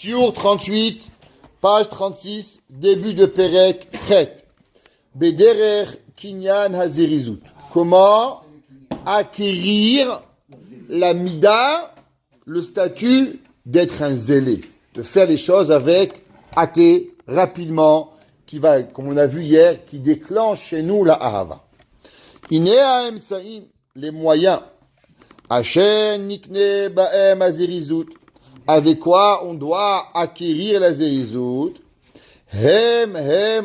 Shiur 38, page 36, début de Perek Chet. Bederer Kinyan Hazerizut. Comment acquérir la mida, le statut d'être un zélé, de faire les choses avec hâté, rapidement, qui va, comme on a vu hier, qui déclenche chez nous la ahava. Inea emsaim, les moyens. Hashem nikne ba'em hazerizut. Avec quoi on doit acquérir la zerizut? Hem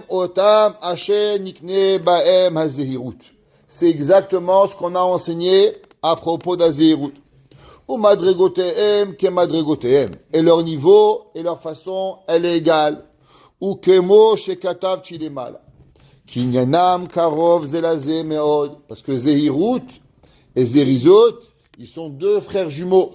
otam Hashem nikne ba'em hazehirut. C'est exactement ce qu'on a enseigné à propos d'azehirut. Ou madregotehem ke madregotehem. Et leur niveau et leur façon, elle est égale. Ou kemo shekatav tilemal. Kinyanam karov zelazeh meod. Parce que zehirut et zerizut, ils sont deux frères jumeaux.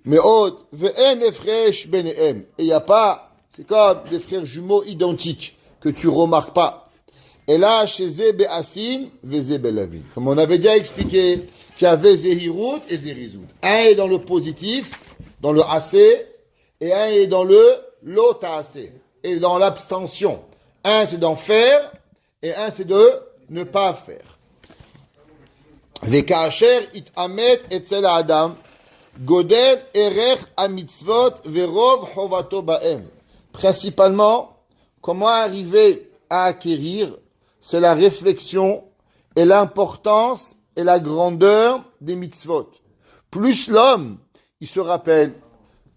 Meod ve'en efresh benehem. Et il n'y a pas, c'est comme des frères jumeaux identiques que tu remarques pas. Et là, chez Zé Asin, Vezé Belavin. Comme on avait déjà expliqué, qu'il y avait Zehirut et Zerizut. Un est dans le positif, dans le assez, et un est dans le l'otase, et dans l'abstention. Un c'est d'en faire, et un c'est de ne pas faire. Vekaasher it amet etzel adam, godel erech amitzvot verov chovato baem. Principalement, comment arriver à acquérir, c'est la réflexion et l'importance et la grandeur des mitzvot. Plus l'homme, il se rappelle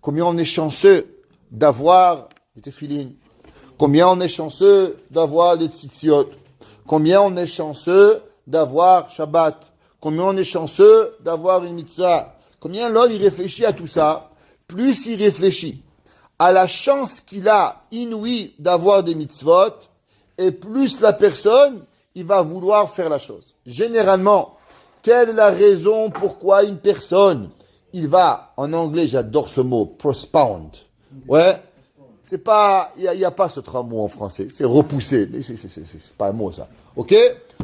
combien on est chanceux d'avoir des téfilines, combien on est chanceux d'avoir des tzitziot, combien on est chanceux d'avoir Shabbat, combien on est chanceux d'avoir une mitzvah, combien l'homme il réfléchit à tout ça, plus il réfléchit à la chance qu'il a inouïe d'avoir des mitzvot, et plus la personne, il va vouloir faire la chose. Généralement, quelle est la raison pourquoi une personne, il va, en anglais, j'adore ce mot, prospound. Ouais, c'est pas, il y a pas ce mot en français, c'est repousser, mais c'est pas un mot ça. Ok?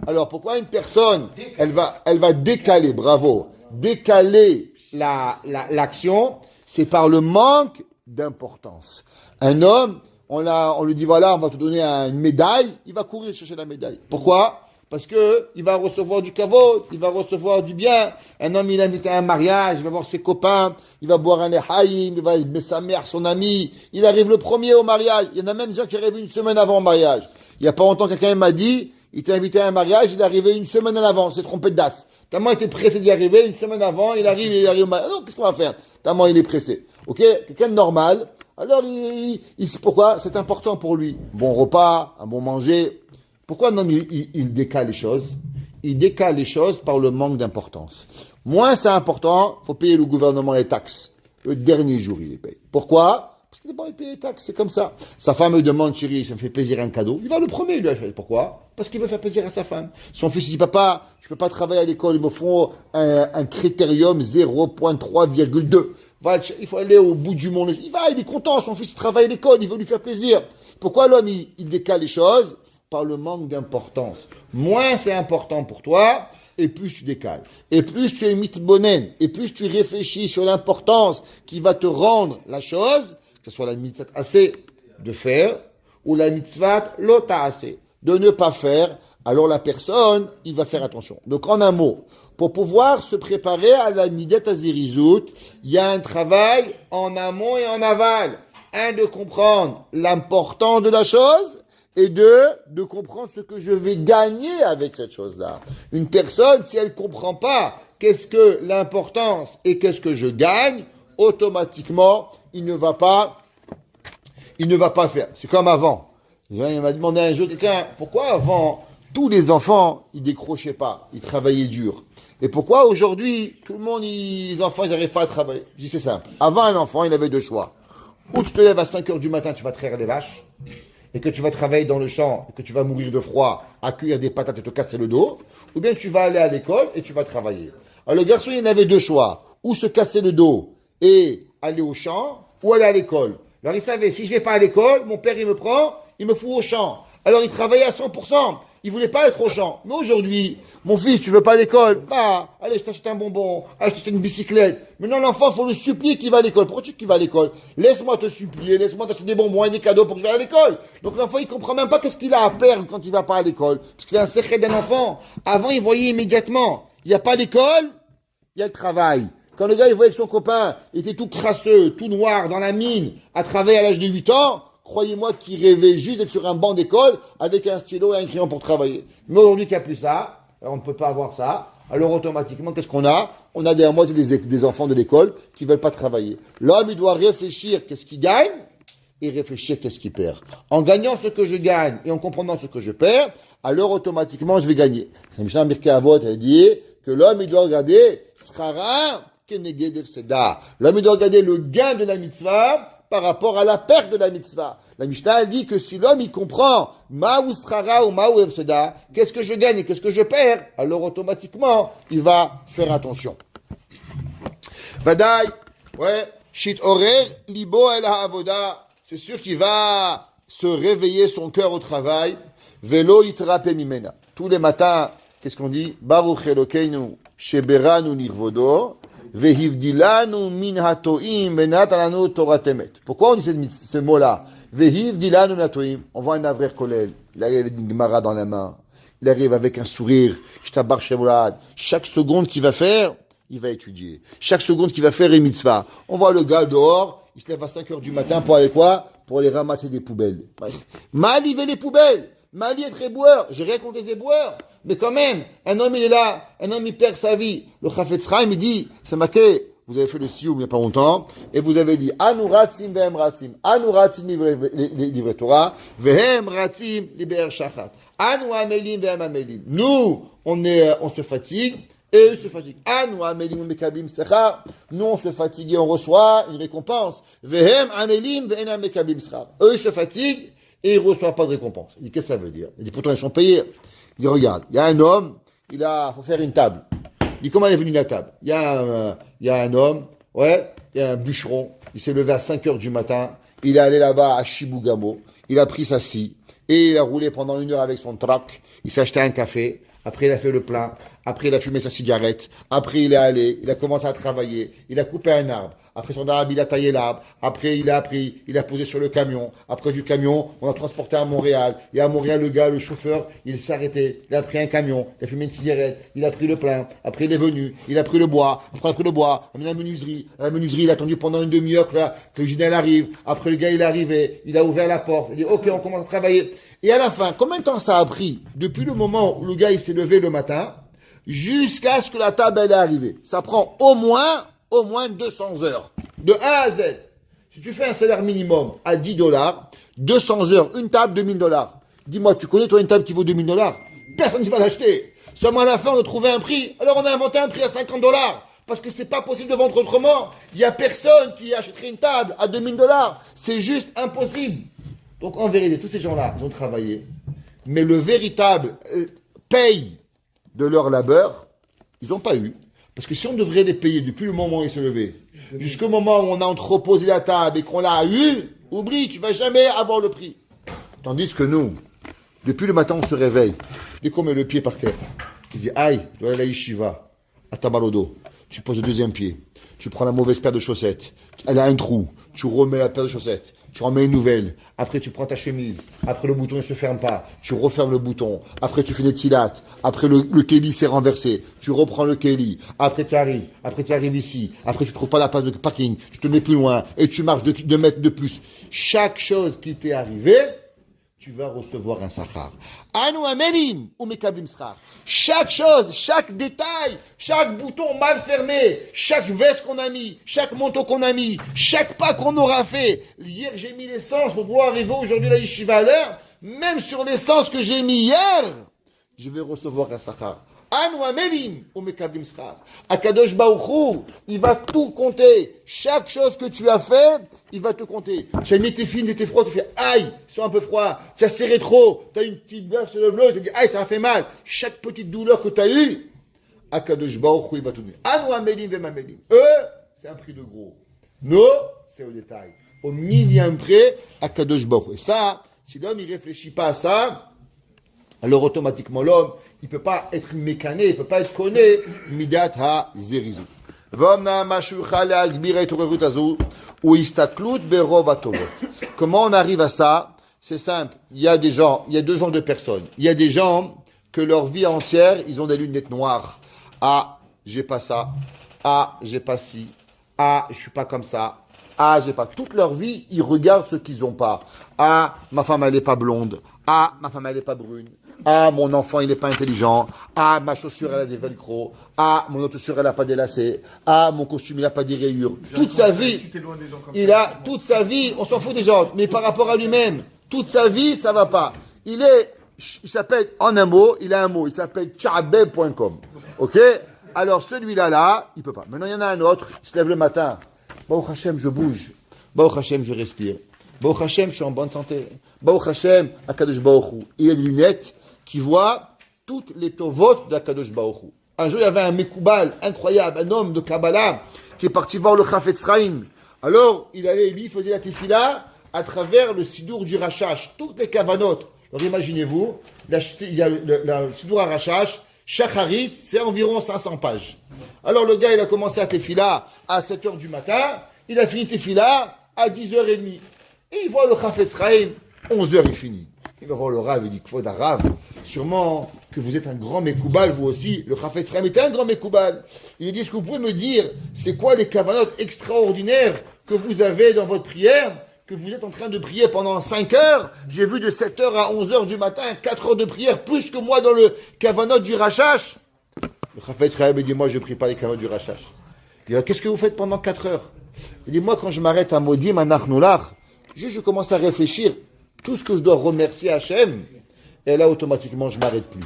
Alors, pourquoi une personne, elle va décaler, bravo, décaler l'action, c'est par le manque d'importance. Un homme, on lui dit voilà, on va te donner une médaille, il va courir chercher la médaille. Pourquoi? Parce que il va recevoir du kavod, il va recevoir du bien. Un homme, il est invité à un mariage, il va voir ses copains, il va boire un lehaïm, il va aimer sa mère, son ami. Il arrive le premier au mariage. Il y en a même des gens qui arrivent une semaine avant le mariage. Il y a pas longtemps, quelqu'un m'a dit, il était invité à un mariage, il est arrivé une semaine à l'avant, c'est trompé de date. Tellement il était pressé d'y arriver, une semaine avant, il arrive au mariage. Non, qu'est-ce qu'on va faire? Tellement il est pressé. Ok? Quelqu'un de normal. Alors, pourquoi? C'est important pour lui. Bon repas, un bon manger. Pourquoi non, il décale les choses? Il décale les choses par le manque d'importance. Moins c'est important, faut payer le gouvernement les taxes. Le dernier jour, il les paye. Pourquoi? Parce qu'il n'est pas envie de payer les taxes, c'est comme ça. Sa femme me demande, chérie, ça me fait plaisir un cadeau. Il va le premier, il lui achète. Pourquoi? Parce qu'il veut faire plaisir à sa femme. Son fils dit, papa, je peux pas travailler à l'école, ils me font un critérium 0.3,2. Il faut aller au bout du monde. Il est content, son fils travaille à l'école, il veut lui faire plaisir. Pourquoi l'homme, il décale les choses? Par le manque d'importance. Moins c'est important pour toi, et plus tu décales. Et plus tu es mitbonen, et plus tu réfléchis sur l'importance qui va te rendre la chose, que ce soit la mitzvah assez de faire, ou la mitzvah lota assez de ne pas faire, alors la personne, il va faire attention. Donc en un mot, pour pouvoir se préparer à la midet hazerizut, il y a un travail en amont et en aval. Un, de comprendre l'importance de la chose, et de comprendre ce que je vais gagner avec cette chose-là. Une personne, si elle ne comprend pas qu'est-ce que l'importance et qu'est-ce que je gagne, automatiquement, il ne va pas faire. C'est comme avant. Il m'a demandé un jour quelqu'un, pourquoi avant, tous les enfants, ils décrochaient pas, ils travaillaient dur. Et pourquoi aujourd'hui, tout le monde, les enfants, ils n'arrivent pas à travailler? Je dis c'est simple. Avant un enfant, il avait deux choix. Ou tu te lèves à 5 heures du matin, tu vas traire les vaches, et que tu vas travailler dans le champ, et que tu vas mourir de froid, à cuire des patates et te casser le dos, ou bien tu vas aller à l'école et tu vas travailler. Alors le garçon, il avait deux choix, ou se casser le dos et aller au champ, ou aller à l'école. Alors il savait, si je vais pas à l'école, mon père il me prend, il me fout au champ. Alors il travaillait à 100%. il voulait pas être au champ. Mais aujourd'hui, mon fils, tu veux pas à l'école? Bah, allez, je t'achète un bonbon, allez, je t'achète une bicyclette. Maintenant, l'enfant, faut le supplier qu'il va à l'école. Pourquoi tu dis qu'il va à l'école? Laisse-moi te supplier, laisse-moi t'acheter des bonbons et des cadeaux pour que tu ailles à l'école. Donc l'enfant, il comprend même pas qu'est-ce qu'il a à perdre quand il va pas à l'école. Parce que c'est un secret d'un enfant. Avant, il voyait immédiatement. Il n'y a pas d'école, il y a le travail. Quand le gars, il voyait que son copain était tout crasseux, tout noir, dans la mine, à travailler à l'âge de 8 ans, croyez-moi qu'il rêvait juste d'être sur un banc d'école avec un stylo et un crayon pour travailler. Mais aujourd'hui, qu'il n'y a plus ça, alors on ne peut pas avoir ça, alors automatiquement, qu'est-ce qu'on a? On a derrière moi des enfants de l'école qui ne veulent pas travailler. L'homme, il doit réfléchir qu'est-ce qu'il gagne et réfléchir qu'est-ce qu'il perd. En gagnant ce que je gagne et en comprenant ce que je perds, alors automatiquement, je vais gagner. C'est Mishnah Pirkei Avot, elle dit que l'homme, il doit regarder Schara keneged hefseda. L'homme, il doit regarder le gain de la mitzvah par rapport à la perte de la mitzvah. La Mishnah, elle dit que si l'homme, il comprend ma'u schara ou ma'u hefseda, qu'est-ce que je gagne et qu'est-ce que je perds, alors automatiquement, il va faire attention. Vadaï, ouais, shit orer libo el ha'avoda, c'est sûr qu'il va se réveiller son cœur au travail, velo yitrape mimena. Tous les matins, qu'est-ce qu'on dit? Baruch Elokeinu sheberanu nirvodo, vehivdilanu min hatoim benatalanu toratemet. Pourquoi on dit ce mot-là? Vehivdilanu natoim. On voit un avrer kolel. Il arrive avec une gemara dans la main. Il arrive avec un sourire. Shtabar shemolad. Chaque seconde qu'il va faire, il va étudier. Chaque seconde qu'il va faire une mitzvah. On voit le gars dehors, il se lève à 5 heures du matin pour aller quoi? Pour aller ramasser des poubelles. Bref. Mal, il veut les poubelles. Mali est très éboueur, j'ai rien contre les éboueurs, mais quand même, un homme il est là, un homme il perd sa vie. Le Chafetz Chaim il dit, c'est marqué, vous avez fait le sioum il n'y a pas longtemps, et vous avez dit, Anu ratzim vehem ratzim, Anu ratzim livre Torah, vehem ratzim liber shachat, Anu amelim vehem amelim. Nous, on se fatigue, et eux se fatiguent. Anu amelim mekablim sechar, nous on se fatigue et on reçoit une récompense. Vehem amelim vehem mekablim sechar. Eux ils se fatiguent, et ils ne reçoivent pas de récompense. Il dit, qu'est-ce que ça veut dire? Il dit, pourtant, ils sont payés. Il dit, regarde, il y a un homme, faut faire une table. Il dit, comment elle est venue la table? Il y a un homme, ouais, il y a un bûcheron, il s'est levé à 5 heures du matin, il est allé là-bas à Shibugamo, il a pris sa scie, et il a roulé pendant 1 heure avec son truck, il s'est acheté un café, après il a fait le plein, après il a fumé sa cigarette, après il est allé, il a commencé à travailler, il a coupé un arbre, après son arbre il a taillé l'arbre, après il a posé sur le camion, après du camion on a transporté à Montréal, et à Montréal le gars, le chauffeur, il s'est arrêté, il a pris un camion, il a fumé une cigarette, il a pris le plein, après il est venu, il a pris le bois, après il a pris le bois, il a mis à la menuiserie, il a attendu pendant une demi-heure que le Ginel arrive, après le gars il est arrivé, il a ouvert la porte, il dit ok on commence à travailler, et à la fin, combien de temps ça a pris, depuis le moment où le gars il s'est levé le matin, jusqu'à ce que la table elle est arrivée? Ça prend au moins 200 heures. De A à Z. Si tu fais un salaire minimum à $10, 200 heures, une table, $2,000. Dis-moi, tu connais toi une table qui vaut $2,000? Personne ne va l'acheter. Seulement à la fin, on a trouvé un prix. Alors on a inventé un prix à $50. Parce que c'est pas possible de vendre autrement. Il y a personne qui achèterait une table à $2,000. C'est juste impossible. Donc en vérité, tous ces gens-là, ils ont travaillé. Mais le véritable paye de leur labeur, ils n'ont pas eu. Parce que si on devrait les payer depuis le moment où ils se levaient, jusqu'au moment où on a entreposé la table et qu'on l'a eu, oublie, tu vas jamais avoir le prix. Tandis que nous, depuis le matin, on se réveille. Dès qu'on met le pied par terre, il dit, aïe, je dois aller à la yeshiva, à ta mal au dos. Tu poses le deuxième pied. Tu prends la mauvaise paire de chaussettes. Elle a un trou. Tu remets la paire de chaussettes. Tu remets une nouvelle. Après, tu prends ta chemise. Après, le bouton ne se ferme pas. Tu refermes le bouton. Après, tu fais des tilates. Après, le kéli s'est renversé. Tu reprends le kéli. Après, tu arrives. Après, tu arrives ici. Après, tu trouves pas la place de parking. Tu te mets plus loin. Et tu marches 2 mètres de plus. Chaque chose qui t'est arrivée, tu vas recevoir un sachar. Anu amelim ou mekablim sachar. Chaque chose, chaque détail, chaque bouton mal fermé, chaque veste qu'on a mis, chaque manteau qu'on a mis, chaque pas qu'on aura fait. Hier, j'ai mis l'essence pour pouvoir arriver aujourd'hui à la yeshiva à l'heure. Même sur l'essence que j'ai mis hier, je vais recevoir un sachar. Anu amelim ou mekablim sachar. Akadosh Baruch Hu, il va tout compter. Chaque chose que tu as fait, il va te compter. Tu as mis tes fines et tes froids, tu fais aïe, ils sont un peu froids. Tu as serré trop, tu as une petite bleu sur le bleu, tu te dis aïe, ça a fait mal. Chaque petite douleur que tu as eue, Akadosh Baruch Hu, il va te donner. Anu amelim vemamelim. Eux, c'est un prix de gros. Nous, c'est au détail. Au millième près, Akadosh Baruch Hu. Et ça, si l'homme il réfléchit pas à ça, alors automatiquement l'homme, il peut pas être mécané, il peut pas être conné, midat ha zerizu. Comment on arrive à ça? C'est simple. Il y a deux genres de personnes. Il y a des gens que leur vie entière, ils ont des lunettes noires. Ah, j'ai pas ça. Ah, j'ai pas ci. Ah, je suis pas comme ça. Ah, j'ai pas. Toute leur vie, ils regardent ce qu'ils ont pas. Ah, ma femme, elle est pas blonde. Ah, ma femme, elle est pas brune. Ah, mon enfant, il n'est pas intelligent. Ah, ma chaussure, elle a des velcro. Ah, mon autre chaussure, elle n'a pas des lacets. Ah, mon costume, il n'a pas des rayures. Toute sa vie, toute sa vie, on s'en fout des gens, mais par rapport à lui-même, toute sa vie, ça va pas. Il s'appelle, en un mot, il s'appelle tchabeb.com. Ok? Alors, celui-là, il peut pas. Maintenant, il y en a un autre, il se lève le matin. Baruch Hashem, je bouge. Baruch Hashem, je respire. Baruch Hashem, je suis en bonne santé. Baruch Hashem, Akadosh Baruch Hu. Il y a des lunettes qui voient toutes les tovot d'Akadosh Baruch Hu. Un jour, il y avait un Mekoubal incroyable, un homme de Kabbalah, qui est parti voir le Chafetz Chaim. Alors, lui, faisait la tefila à travers le Sidour du Rashash, toutes les Kavanot. Alors, imaginez-vous, il y a le Sidour à Rashash, Shacharit, c'est environ 500 pages. Alors, le gars, il a commencé à tefila à 7h du matin, il a fini tefila à 10h30. Et il voit le Chafetz Chaim, 11h, il finit. Il va voir le Rav, il dit, Kvod Rav, sûrement que vous êtes un grand Mekoubal, vous aussi. Le Chafetz Chaim était un grand Mekoubal. Il lui dit, est-ce que vous pouvez me dire, c'est quoi les kavanot extraordinaires que vous avez dans votre prière, que vous êtes en train de prier pendant 5 heures? J'ai vu de 7h à 11h du matin, 4 heures de prière, plus que moi dans le kavanot du Rashash. Le Chafetz Chaim dit, moi je ne prie pas les kavanot du Rashash. Il dit, qu'est-ce que vous faites pendant 4 heures? Il dit, moi quand je m'arrête à Modim, à Nachnulach, je commence à réfléchir, tout ce que je dois remercier Hachem, et là, automatiquement, je m'arrête plus.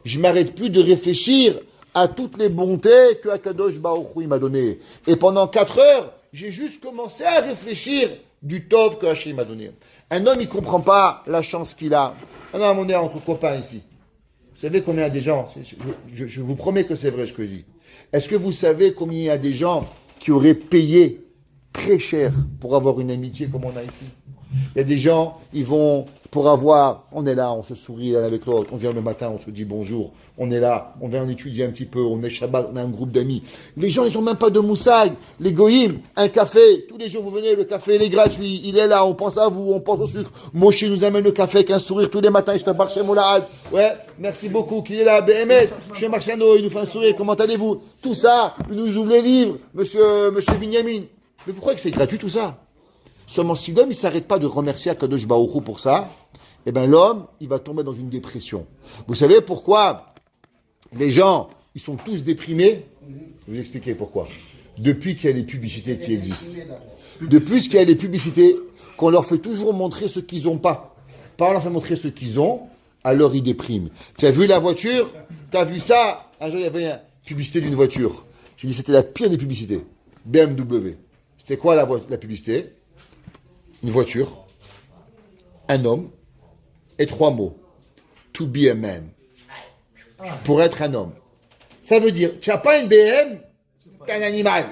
Je m'arrête plus de réfléchir à toutes les bontés que Akadosh Baruch Hu m'a données. Et pendant 4 heures, j'ai juste commencé à réfléchir du tov que Hachem m'a donné. Un homme, il comprend pas la chance qu'il a. Ah non, on est entre copains ici. Vous savez combien il y a des gens, je vous promets que c'est vrai ce que je dis. Est-ce que vous savez combien il y a des gens qui auraient payé très cher pour avoir une amitié comme on a ici? Il y a des gens, ils vont pour avoir, on est là, on se sourit l'un avec l'autre, on vient le matin, on se dit bonjour, on est là, on vient étudier un petit peu, on est Shabbat, on a un groupe d'amis. Les gens, ils n'ont même pas de moussag. Les goïms, un café, tous les jours vous venez, le café il est gratuit, il est là, on pense à vous, on pense au sucre. Moshe nous amène le café avec un sourire tous les matins, je te marche Moulahad. Ouais, merci beaucoup, qui est là, BMS, chez Marciano, il nous fait un sourire, comment allez-vous? Tout ça, il nous ouvre les livres, monsieur Binyamin. Mais vous croyez que c'est gratuit tout ça? Seulement si l'homme ne s'arrête pas de remercier Akadosh Baruch Hu pour ça, eh bien l'homme, il va tomber dans une dépression. Vous savez pourquoi les gens, ils sont tous déprimés? Je vais vous expliquer pourquoi. Depuis qu'il y a les publicités qui existent. Depuis qu'il y a les publicités, qu'on leur fait toujours montrer ce qu'ils n'ont pas. Pas on leur fait montrer ce qu'ils ont, alors ils dépriment. Tu as vu la voiture? Tu as vu ça? Un jour, il y avait une publicité d'une voiture. Je dis c'était la pire des publicités. BMW. C'était quoi la publicité? Une voiture, un homme et 3 mots. To be a man. Pour être un homme. Ça veut dire, tu n'as pas une BM, tu es un animal.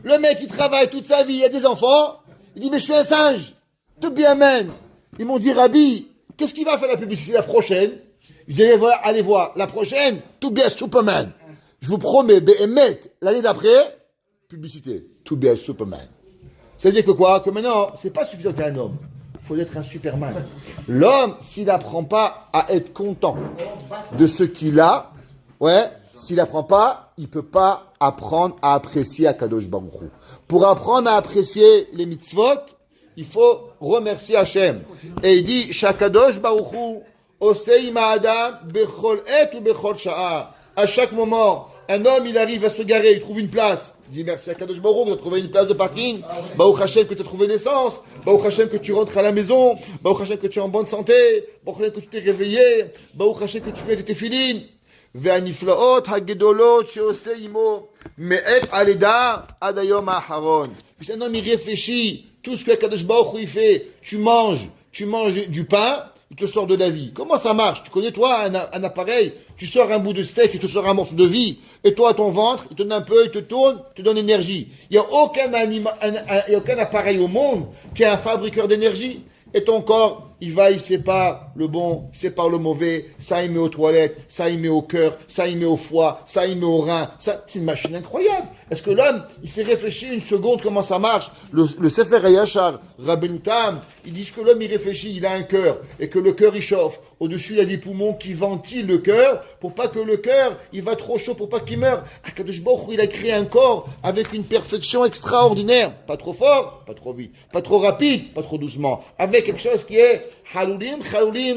Le mec, il travaille toute sa vie, il a des enfants, il dit, mais je suis un singe. To be a man. Ils m'ont dit, Rabbi, qu'est-ce qu'il va faire la publicité la prochaine? Je dis, allez voir, la prochaine, to be a Superman. Je vous promets, BM, l'année d'après, publicité, to be a Superman. C'est-à-dire que quoi? Que maintenant, c'est pas suffisant d'être un homme. Il faut être un Superman. L'homme, s'il n'apprend pas à être content de ce qu'il a, s'il n'apprend pas, il ne peut pas apprendre à apprécier Akadosh Baruch Hu. Pour apprendre à apprécier les mitzvot, il faut remercier Hachem. Et il dit, Shakadosh Baruch Hu, Osei Ma'adam, Bechol Et ou Bechol Sha'a. À chaque moment, un homme, il arrive à se garer, il trouve une place. Il dit merci à Kadosh Baruch Hu, tu as trouvé une place de parking. Baruch Hashem que tu as trouvé l'essence. Baruch Hashem que tu rentres à la maison. Baruch Hashem que tu es en bonne santé. Baruch Hashem que tu t'es réveillé. Baruch Hashem que tu mets tes filines. Ve'aniflaot hagedolot she'oseh imo me'et aleda ad hayom ha'acharon. Puis un homme, il réfléchit. Tout ce que Kadosh Baruch Hu il fait, tu manges du pain. Il te sort de la vie. Comment ça marche? Tu connais, toi, un appareil, tu sors un bout de steak, il te sort un morceau de vie, et toi, ton ventre, il te donne un peu, il te tourne, il te donne énergie. Il n'y a aucun appareil au monde qui est un fabriqueur d'énergie. Et ton corps, il sépare le bon, il sépare le mauvais, ça il met aux toilettes, ça il met au cœur, ça il met au foie, ça il met au rein. Ça, c'est une machine incroyable. Est-ce que l'homme, il s'est réfléchi une seconde comment ça marche? Le Sefer Hayashar, Rabbeinu Tam, ils disent que l'homme il réfléchit, il a un cœur, et que le cœur il chauffe. Au-dessus, il y a des poumons qui ventilent le cœur, pour pas que le cœur, il va trop chaud, pour pas qu'il meure. Akadosh Baruch Hu, il a créé un corps avec une perfection extraordinaire. Pas trop fort, pas trop vite. Pas trop rapide, pas trop doucement. Avec quelque chose qui est Halulim,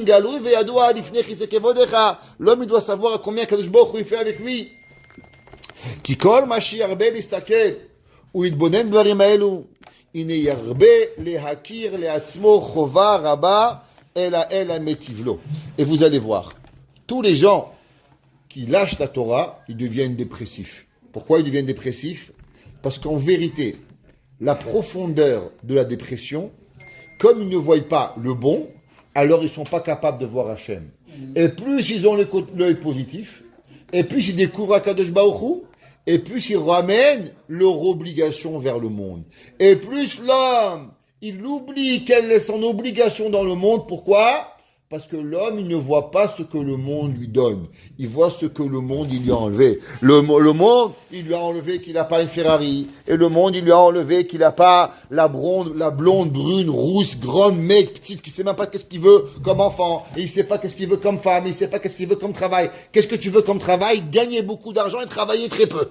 Galoui, Veyadoua, Lifnei Chisekevodecha. L'homme, il doit savoir à combien Akadosh Baruch Hu il fait avec lui. Ki kol ma shiarbe listakel, ou yitbonen dvarim haelu. Ine yarbe lehakir leatzmo chova rabba ela metivlo. Et vous allez voir, tous les gens qui lâchent la Torah, ils deviennent dépressifs. Pourquoi ils deviennent dépressifs? Parce qu'en vérité, la profondeur de la dépression, comme ils ne voient pas le bon, alors ils ne sont pas capables de voir Hachem. Et plus ils ont l'œil positif, et plus ils découvrent Akadosh Baruch Hu, et plus ils ramènent leur obligation vers le monde. Et plus l'homme, il oublie quelle est son obligation dans le monde. Pourquoi? Parce que l'homme, il ne voit pas ce que le monde lui donne. Il voit ce que le monde, il lui a enlevé. Le monde, il lui a enlevé qu'il n'a pas une Ferrari. Et le monde, il lui a enlevé qu'il n'a pas la blonde, brune, rousse, grande, mec, petite, qui sait même pas qu'est-ce qu'il veut comme enfant. Et il sait pas qu'est-ce qu'il veut comme femme. Il sait pas qu'est-ce qu'il veut comme travail. Qu'est-ce que tu veux comme travail? Gagner beaucoup d'argent et travailler très peu.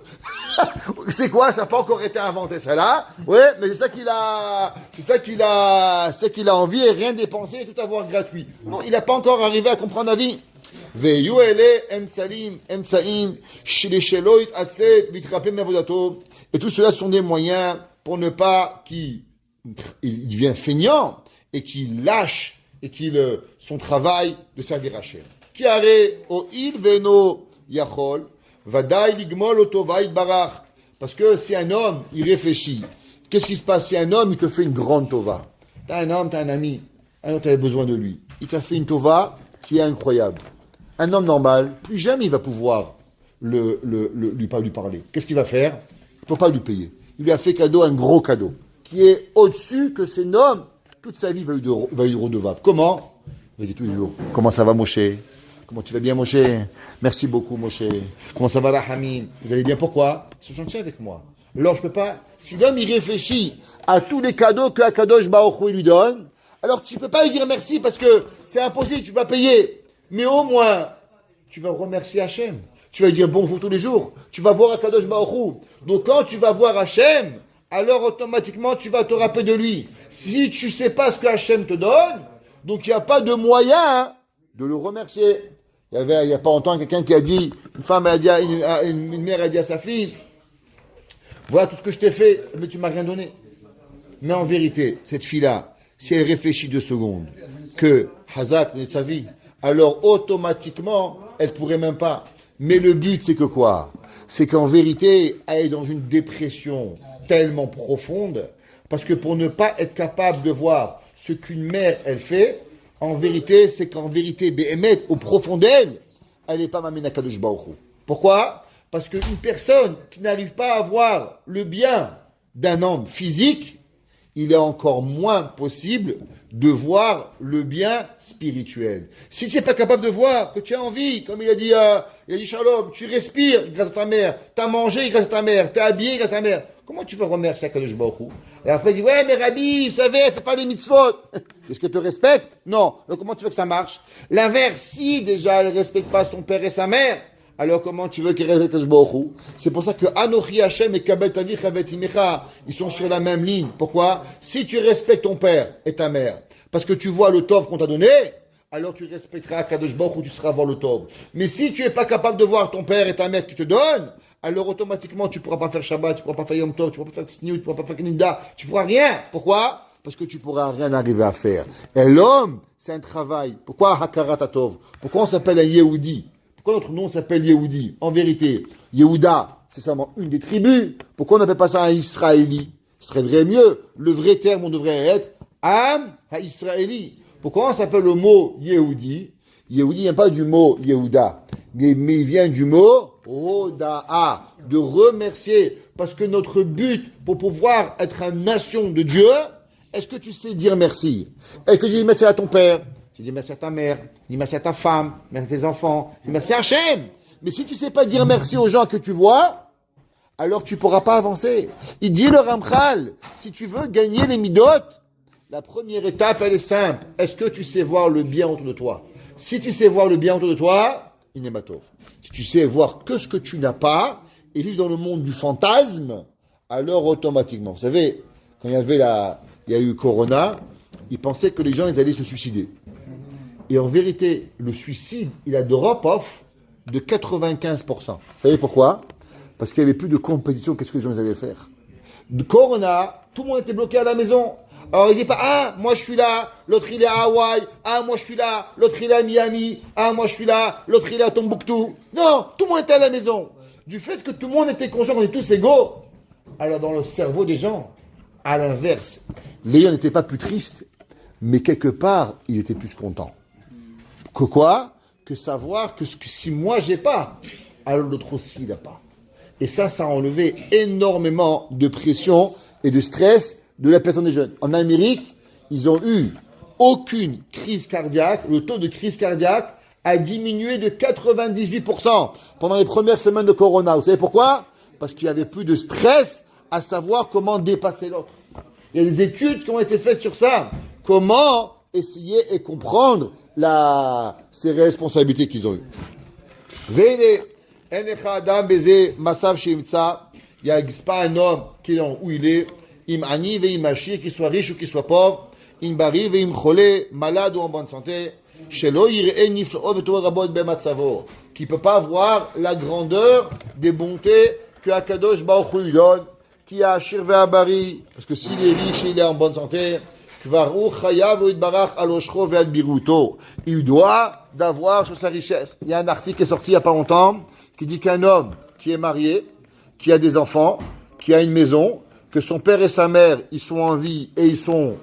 C'est quoi? Ça n'a pas encore été inventé, ça là. Ouais, mais c'est ça qu'il a envie et rien dépenser et tout avoir gratuit. Non, il n'a pas encore arrivé à comprendre la vie. Et tout cela sont des moyens pour ne pas qu'il devienne feignant et qu'il lâche et qu'il son travail de servir Hachem. Qui arrête au il veno yachol vadaï ligmol otovait barach. Parce que si un homme il réfléchit, qu'est-ce qui se passe si un homme il te fait une grande tova? T'as un homme, t'as un ami, un homme t'avais besoin de lui. Il t'a fait une tova qui est incroyable. Un homme normal, plus jamais il va pouvoir lui parler. Qu'est-ce qu'il va faire? Il ne peut pas lui payer. Il lui a fait cadeau, un gros cadeau, qui est au-dessus que cet homme, toute sa vie va lui redevable. Comment? Il va dire tous les jours, comment ça va Moshe? Comment tu vas bien Moshe? Merci beaucoup Moshe. Comment ça va Rahamim? Vous allez bien, pourquoi? Ils sont gentils avec moi. Alors je peux pas, si l'homme il réfléchit à tous les cadeaux que Akadosh Baruch Hu lui donne, alors tu ne peux pas lui dire merci parce que c'est impossible, tu vas payer. Mais au moins, tu vas remercier Hachem. Tu vas dire bonjour tous les jours. Tu vas voir Akadosh Baruch Hu. Donc quand tu vas voir Hachem, alors automatiquement tu vas te rappeler de lui. Si tu ne sais pas ce que Hachem te donne, donc il n'y a pas de moyen de le remercier. Il n'y a pas longtemps quelqu'un qui a dit, une mère a dit à sa fille, voilà tout ce que je t'ai fait, mais tu ne m'as rien donné. Mais en vérité, cette fille-là, si elle réfléchit 2 secondes, que Hazak n'est sa vie, alors automatiquement, elle pourrait même pas. Mais le but, c'est que quoi? C'est qu'en vérité, elle est dans une dépression tellement profonde, parce que pour ne pas être capable de voir ce qu'une mère, elle fait, en vérité, c'est qu'en vérité, Béhémet, au profond d'elle, elle n'est pas Mamina Kadosh Baruch Hu. Pourquoi? Parce qu'une personne qui n'arrive pas à voir le bien d'un homme physique, il est encore moins possible de voir le bien spirituel. Si tu n'es pas capable de voir, que tu as envie, comme il a dit Shalom, tu respires grâce à ta mère, tu as mangé grâce à ta mère, tu es habillé grâce à ta mère, comment tu vas remercier Akadosh Baruch Hu? Et après il dit, ouais mais Rabbi, vous savez, elle fait pas les mitzvot. Est-ce qu'elle te respecte? Non. Donc comment tu veux que ça marche? L'inverse, si déjà elle ne respecte pas son père et sa mère, alors comment tu veux qu'il respecte Akadosh Baruch Hu? C'est pour ça que Anochi Hashem et Kabel Tavi Chavet Imecha, ils sont sur la même ligne. Pourquoi? Si tu respectes ton père et ta mère, parce que tu vois le tov qu'on t'a donné, alors tu respecteras Akadosh Baruch Hu, tu seras voir le tov. Mais si tu es pas capable de voir ton père et ta mère qui te donnent, alors automatiquement tu pourras pas faire Shabbat, tu pourras pas faire Yom Tov, tu pourras pas faire Tzniut, tu pourras pas faire Knida, tu pourras rien. Pourquoi? Parce que tu pourras rien arriver à faire. Et l'homme, c'est un travail. Pourquoi Hakarat Tov? Pourquoi on s'appelle un Yehudi? Pourquoi notre nom s'appelle Yehudi? En vérité, Yehuda, c'est seulement une des tribus. Pourquoi on n'appelle pas ça un Israéli? Ce serait mieux. Le vrai terme, on devrait être Am ha-Israéli. Pourquoi on s'appelle le mot Yehudi? Yehudi vient pas du mot Yehuda, mais il vient du mot Hoda'a, de remercier. Parce que notre but, pour pouvoir être une nation de Dieu, est-ce que tu sais dire merci? Est-ce que tu dis merci à ton père? Tu dis merci à ta mère, tu dis merci à ta femme, merci à tes enfants, tu dis merci à Hachem. Mais si tu sais pas dire merci aux gens que tu vois, alors tu pourras pas avancer. Il dit le Ramchal, si tu veux gagner les midot, la première étape, elle est simple. Est-ce que tu sais voir le bien autour de toi? Si tu sais voir le bien autour de toi, inématov. Si tu sais voir que ce que tu n'as pas et vivre dans le monde du fantasme, alors automatiquement. Vous savez, quand il y a eu Corona, ils pensaient que les gens, ils allaient se suicider. Et en vérité, le suicide, il a de drop-off de 95%. Vous savez pourquoi? Parce qu'il n'y avait plus de compétition. Qu'est-ce que les gens allaient faire? De Corona, tout le monde était bloqué à la maison. Alors ils disaient pas, ah, moi je suis là, l'autre il est à Hawaï, ah, moi je suis là, l'autre il est à Miami, ah, moi je suis là, l'autre il est à Tombouctou. Non, tout le monde était à la maison. Du fait que tout le monde était conscient qu'on est tous égaux, alors dans le cerveau des gens, à l'inverse, les gens n'étaient pas plus tristes, mais quelque part, ils étaient plus contents. Que quoi? Que savoir que si moi j'ai pas, alors l'autre aussi il n'a pas. Et ça a enlevé énormément de pression et de stress de la personne des jeunes. En Amérique, ils ont eu aucune crise cardiaque. Le taux de crise cardiaque a diminué de 98% pendant les premières semaines de Corona. Vous savez pourquoi? Parce qu'il n'y avait plus de stress à savoir comment dépasser l'autre. Il y a des études qui ont été faites sur ça. Comment essayer et comprendre ces responsabilités qu'ils ont eues. Venez, il n'y a pas un homme qui est où il est. Im ani ve'im ashir, qu'il soit riche ou qu'il soit pauvre, im bari ve'im chole, malade ou en bonne santé, shelo yir'e nifla'o v'torah rabot b'matzavo, qui peut pas voir la grandeur des bontés que Akadosh Baruch Hu lui donne, qui a ashir ve'abari, parce que s'il est riche, il est en bonne santé, kvar hu chayav u'itbarach al oshcho ve'al biruto, il doit d'avoir sur sa richesse. Il y a un article qui est sorti il y a pas longtemps, qui dit qu'un homme qui est marié, qui a des enfants, qui a une maison, que son père et sa mère, ils sont en vie et ils sont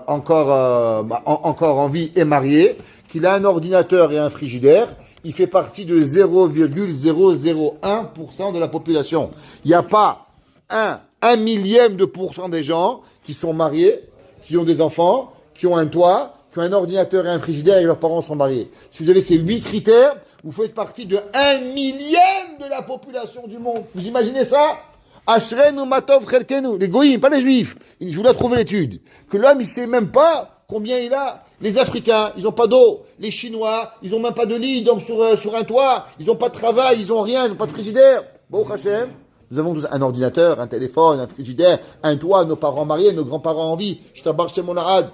encore en vie et mariés, qu'il a un ordinateur et un frigidaire, il fait partie de 0,001% de la population. Il n'y a pas un millième de pourcent des gens qui sont mariés, qui ont des enfants, qui ont un toit, qui ont un ordinateur et un frigidaire et leurs parents sont mariés. Si vous avez ces 8 critères, vous faites partie de 1 millième de la population du monde. Vous imaginez ça? Ashrenu matov chelkenu, les goïms, pas les juifs. Je voulais trouver l'étude. Que l'homme, il sait même pas combien il a. Les Africains, ils ont pas d'eau. Les Chinois, ils ont même pas de lit, ils dorment sur un toit. Ils ont pas de travail, ils ont rien, ils ont pas de frigidaire. Bon, Hachem, nous avons tous un ordinateur, un téléphone, un frigidaire, un toit, nos parents mariés, nos grands-parents en vie. Je t'abarche chez mon arad.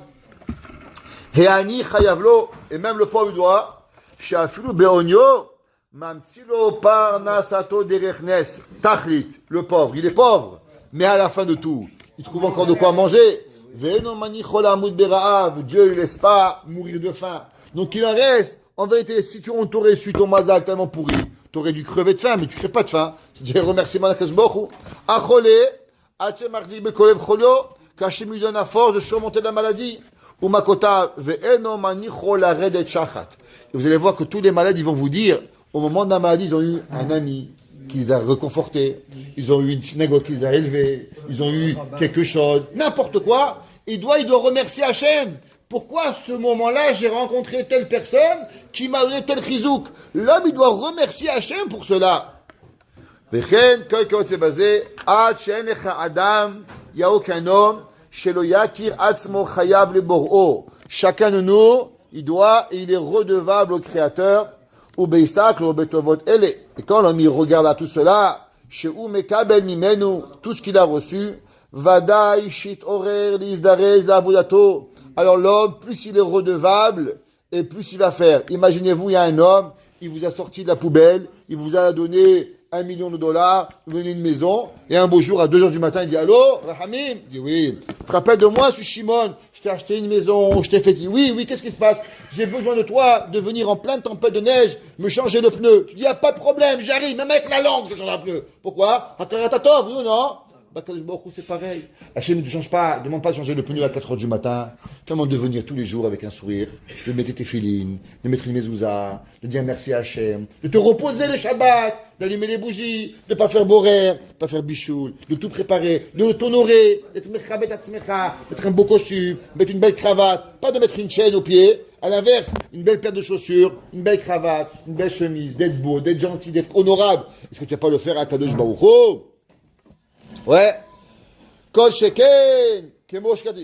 Heani chayavlo, et même le pauvre doit, shafilu beonyo, Mamtsilo parnasato derechnes, tachlit, le pauvre, il est pauvre, mais à la fin de tout, il trouve encore de quoi manger. Veno manichola mud beraav, Dieu ne laisse pas mourir de faim. Donc il en reste, en vérité, si tu t'aurais su ton mazal tellement pourri, t'aurais dû crever de faim, mais tu crèves pas de faim. Tu dirais remerciement à Kashbochu. Achole, ache marzi bekolev cholio, qu'Hachem lui donne la force de surmonter la maladie. Umakota, ve'eno manichola redet shachat. Et vous allez voir que tous les malades, ils vont vous dire, au moment de la maladie, ils ont eu un ami qui les a réconfortés, ils ont eu une synagogue qui les a élevés, ils ont eu quelque chose, n'importe quoi. Il doit remercier Hachem. Pourquoi à ce moment-là, j'ai rencontré telle personne qui m'a donné tel chizouk? L'homme, il doit remercier Hachem pour cela. Vechen, quelqu'un s'est basé, ad she'en lecha adam, il n'y a aucun homme, shelo yakir atzmo chayav le bor'o. Chacun de nous, il doit et il est redevable au Créateur. Et quand l'homme il regarde à tout cela, tout ce qu'il a reçu, alors l'homme, plus il est redevable, et plus il va faire. Imaginez-vous, il y a un homme, il vous a sorti de la poubelle, il vous a donné $1 million, il vous a donné une maison, et un beau jour, à 2h du matin, il dit, allô, Rahamim? Il dit, oui. Tu te rappelles de moi, je suis Shimon, je t'ai acheté une maison, je t'ai fait, oui, qu'est-ce qui se passe? J'ai besoin de toi, de venir en pleine tempête de neige, me changer le pneu. Tu dis, y a pas de problème, j'arrive, même avec la langue, je change un pneu. Pourquoi? Hakaratatov, oui ou non? bah, Kadosh Baruch Hu, c'est pareil. Hachem ne te change pas, demande pas de changer le pneu à 4 heures du matin. Demande de venir tous les jours avec un sourire, de mettre tes filines, de mettre une mezouza, de dire merci à Hachem, de te reposer le Shabbat, d'allumer les bougies, de pas faire borer, de pas faire bichoul, de tout préparer, de t'honorer, d'être mechabet atzmecha, mettre un beau costume, mettre une belle cravate, pas de mettre une chaîne au pied. À l'inverse, une belle paire de chaussures, une belle cravate, une belle chemise, d'être beau, d'être gentil, d'être honorable. Est-ce que tu vas pas le faire à Kadosh Baruch Hu? Ouais. Kol sheken,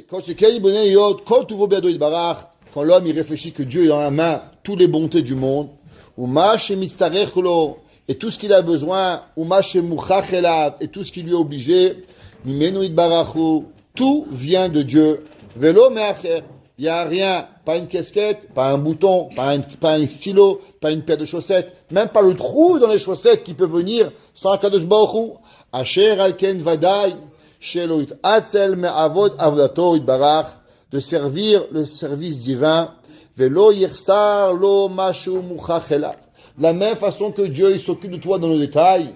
kol sheken ibonei yod, kol tuvo biado yitbarach. Quand l'homme il réfléchit que Dieu est dans la main toutes les bontés du monde, ou ma shemitzarech lo, et tout ce qu'il a besoin, ou ma shemuchach elav, et tout ce qui lui est obligé, mimenu yitbarachu, tout vient de Dieu. Velo me'acher. Il n'y a rien, pas une casquette, pas un bouton, pas un stylo, pas une paire de chaussettes, même pas le trou dans les chaussettes qui peut venir sans un Kadosh Baruch Hu. Asher alken vadai, shelo it'atzel me'avod avodato itbarach, de servir le service divin, velo yirsar lo mashu muchach elav. La même façon que Dieu il s'occupe de toi dans le détail,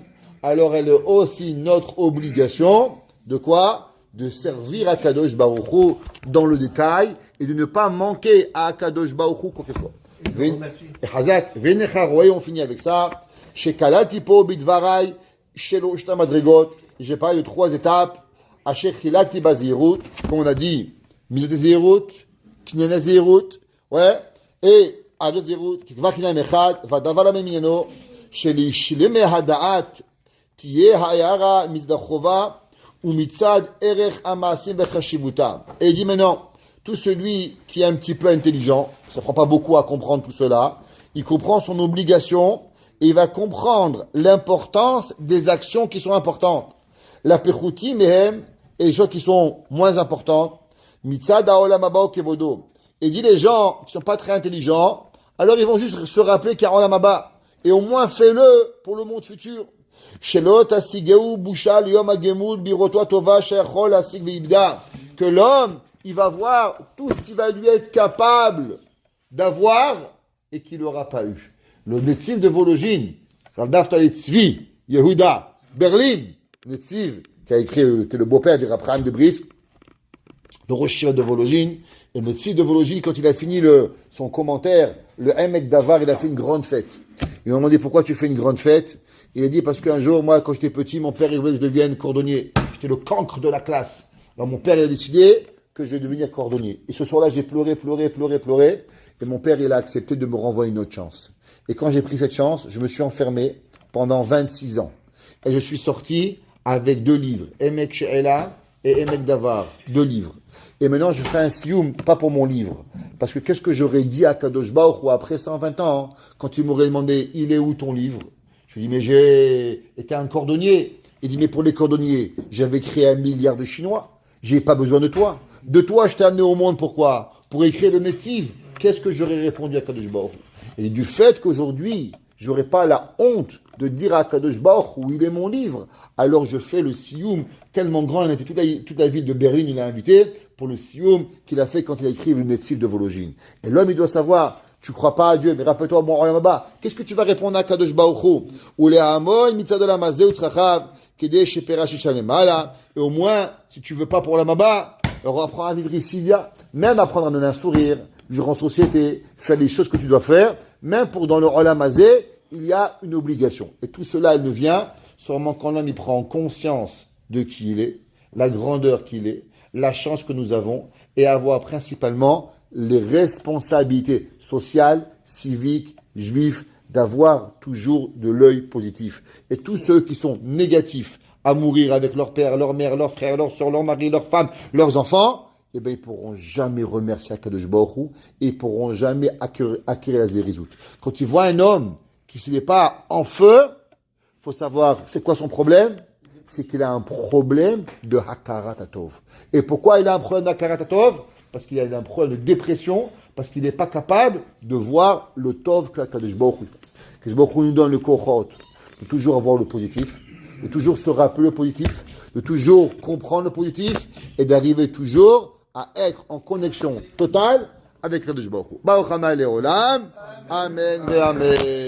alors elle est aussi notre obligation, de quoi? De servir à Kadosh Baruch Hu dans le détail, et de ne pas manquer à Kadosh Baruch Hu quoi que ce soit. Hazak, on finit avec ça. Chez Kalatipo Bidvarai, chez l'Oshta Madrigot, j'ai parlé de 3 étapes. Asher Chilati Bazirut, comme on a dit, Milat Zirut, Kinyan Zirut, ouais, et Adot Zirut, Kikva Kinyan Echad, Vadavala Memiano, chez les Shileme Hadaat, Tiye Hayara Mizdachova, ou Mitzad Erech Amasim Bechashivuta. Et il dit maintenant, tout celui qui est un petit peu intelligent, ça prend pas beaucoup à comprendre tout cela, il comprend son obligation et il va comprendre l'importance des actions qui sont importantes. La pechuti mehem et les choses qui sont moins importantes. Mitzad haolam haba o kevodo. Et dit les gens qui sont pas très intelligents, alors ils vont juste se rappeler qu'il y a olam haba. Et au moins fais-le pour le monde futur. Shelot asigeu bushal yom hagemul biroto tova shechol asig veibda. Que l'homme il va voir tout ce qu'il va lui être capable d'avoir et qu'il n'aura pas eu. Le Netziv de Vologine, Rav Naftali Tzvi, Yehuda, Berlin, Netziv, qui a écrit, était le beau-père du Rav Chaim de Brisk, le Rosh Yeshiva de Vologine, et le Netziv de Vologine, quand il a fini son commentaire, le Emek Davar, il a fait une grande fête. Ils lui ont demandé pourquoi tu fais une grande fête. Il a dit parce qu'un jour, moi, quand j'étais petit, mon père, il voulait que je devienne cordonnier. J'étais le cancre de la classe. Alors mon père, il a décidé que je vais devenir cordonnier. Et ce soir-là, j'ai pleuré. Et mon père, il a accepté de me renvoyer une autre chance. Et quand j'ai pris cette chance, je me suis enfermé pendant 26 ans. Et je suis sorti avec 2 livres. Emek She'ela et Emek Davar. 2 livres. Et maintenant, je fais un sioum, pas pour mon livre. Parce que qu'est-ce que j'aurais dit à Kadosh Baruch Hu après 120 ans, quand il m'aurait demandé, il est où ton livre? Je lui ai dit, mais j'ai été un cordonnier. Il dit, mais pour les cordonniers, j'avais créé 1 milliard de Chinois. J'ai pas besoin de toi. De toi, je t'ai amené au monde, pourquoi? Pour écrire le Netziv. Qu'est-ce que j'aurais répondu à Kadosh Baruch Hu? Et du fait qu'aujourd'hui, j'aurais pas la honte de dire à Kadosh Baruch Hu, il est mon livre, alors je fais le sioum tellement grand, il a été toute la ville de Berlin, il l'a invité pour le sioum qu'il a fait quand il a écrit le Netziv de Vologine. Et l'homme, il doit savoir, tu crois pas à Dieu, mais rappelle-toi, bon, qu'est-ce que tu vas répondre à Kadosh Baruch Hu? Ou les Hamon, mitzad la mazé, ou tzrachav, kedé, shepera, shichalem, et au moins, si tu veux pas pour la maba, alors apprends à vivre ici, même apprendre à donner un sourire, vivre en société, faire les choses que tu dois faire, même pour dans le Olam Hazé, il y a une obligation. Et tout cela, il ne vient seulement quand l'homme il prend conscience de qui il est, la grandeur qu'il est, la chance que nous avons, et avoir principalement les responsabilités sociales, civiques, juives, d'avoir toujours de l'œil positif. Et tous ceux qui sont négatifs, à mourir avec leur père, leur mère, leurs frères, leurs soeurs, leur mari, leurs femmes, leurs enfants, eh bien, ils pourront jamais remercier Akadosh Baruch Hu et ils pourront jamais acquérir la zérizout. Quand ils voient un homme qui n'est pas en feu, faut savoir, c'est quoi son problème? C'est qu'il a un problème de Hakarat Hatov. Et pourquoi il a un problème de Hakarat Hatov? Parce qu'il a un problème de dépression, parce qu'il n'est pas capable de voir le Tov que Akadosh Baruch Hu fait. Akadosh Baruch Hu nous donne le Kochot, de toujours avoir le positif, de toujours se rappeler le positif, de toujours comprendre le positif et d'arriver toujours à être en connexion totale avec Kadosh Baruch Hu. Baruch Hana Leolam. Amen ve Amen.